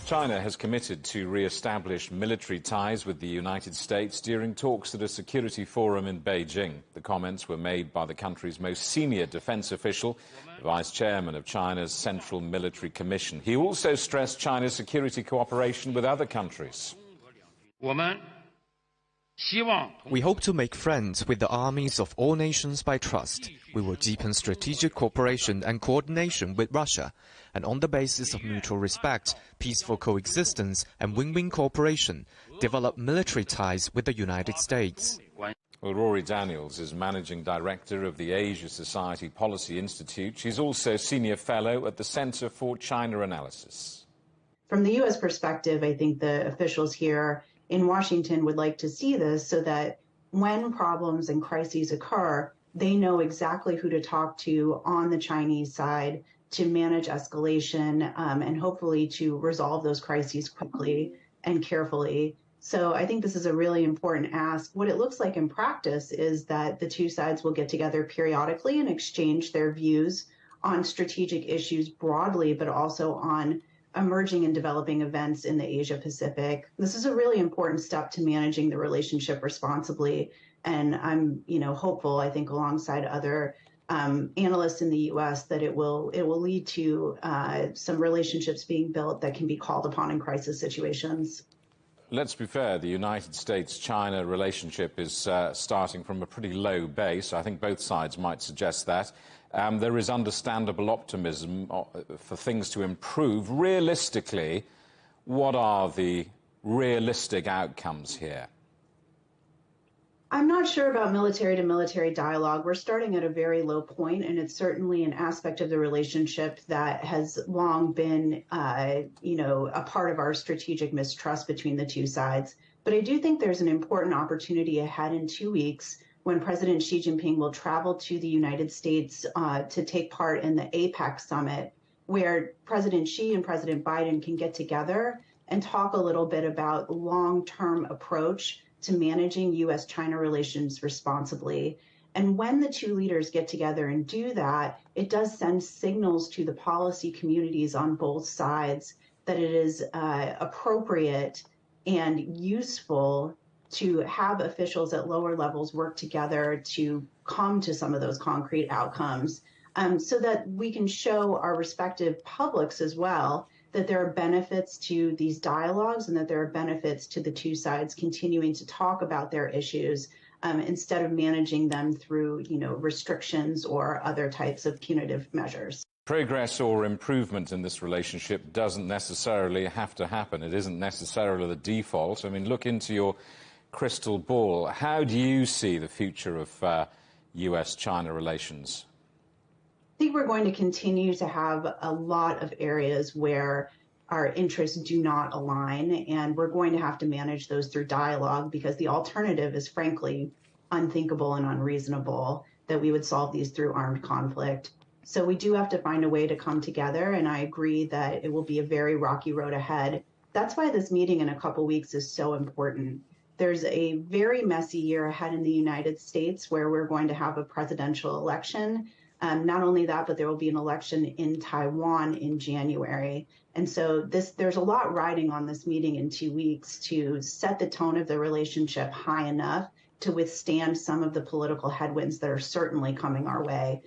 China has committed to re-establish military ties with the United States during talks at a security forum in Beijing. The comments were made by the country's most senior defense official, the vice chairman of China's Central Military Commission. He also stressed China's security cooperation with other countries. We hope to make friends with the armies of all nations by trust. We will deepen strategic cooperation and coordination with Russia, and on the basis of mutual respect, peaceful coexistence and win-win cooperation, develop military ties with the United States. Well, Rorry is Managing Director of the Asia Society Policy Institute. She's also Senior Fellow at the Center for China Analysis. From the U.S. perspective, I think the officials here in Washington would like to see this so that when problems and crises occur, they know exactly who to talk to on the Chinese side to manage escalation and hopefully to resolve those crises quickly and carefully. So I think this is a really important ask. What it looks like in practice is that the two sides will get together periodically and exchange their views on strategic issues broadly, but also on emerging and developing events in the Asia Pacific. This is a really important step to managing the relationship responsibly. And I'm, hopeful, I think, alongside other analysts in the U.S. that it will lead to some relationships being built that can be called upon in crisis situations. Let's be fair, the United States-China relationship is starting from a pretty low base. I think both sides might suggest that. There is understandable optimism for things to improve. Realistically, what are the realistic outcomes here? I'm not sure about military-to-military dialogue. We're starting at a very low point, and it's certainly an aspect of the relationship that has long been, a part of our strategic mistrust between the two sides. But I do think there's an important opportunity ahead in 2 weeks when President Xi Jinping will travel to the United States to take part in the APEC summit, where President Xi and President Biden can get together and talk a little bit about the long-term approach to managing U.S.-China relations responsibly. And when the two leaders get together and do that, it does send signals to the policy communities on both sides that it is appropriate and useful to have officials at lower levels work together to come to some of those concrete outcomes so that we can show our respective publics as well that there are benefits to these dialogues and that there are benefits to the two sides continuing to talk about their issues instead of managing them through, restrictions or other types of punitive measures. Progress or improvement in this relationship doesn't necessarily have to happen. It isn't necessarily the default. I mean, look into your crystal ball. How do you see the future of U.S.-China relations? I think we're going to continue to have a lot of areas where our interests do not align, and we're going to have to manage those through dialogue because the alternative is frankly unthinkable and unreasonable that we would solve these through armed conflict. So we do have to find a way to come together, and I agree that it will be a very rocky road ahead. That's why this meeting in a couple weeks is so important. There's a very messy year ahead in the United States where we're going to have a presidential election. Not only that, but there will be an election in Taiwan in January. And so there's a lot riding on this meeting in 2 weeks to set the tone of the relationship high enough to withstand some of the political headwinds that are certainly coming our way.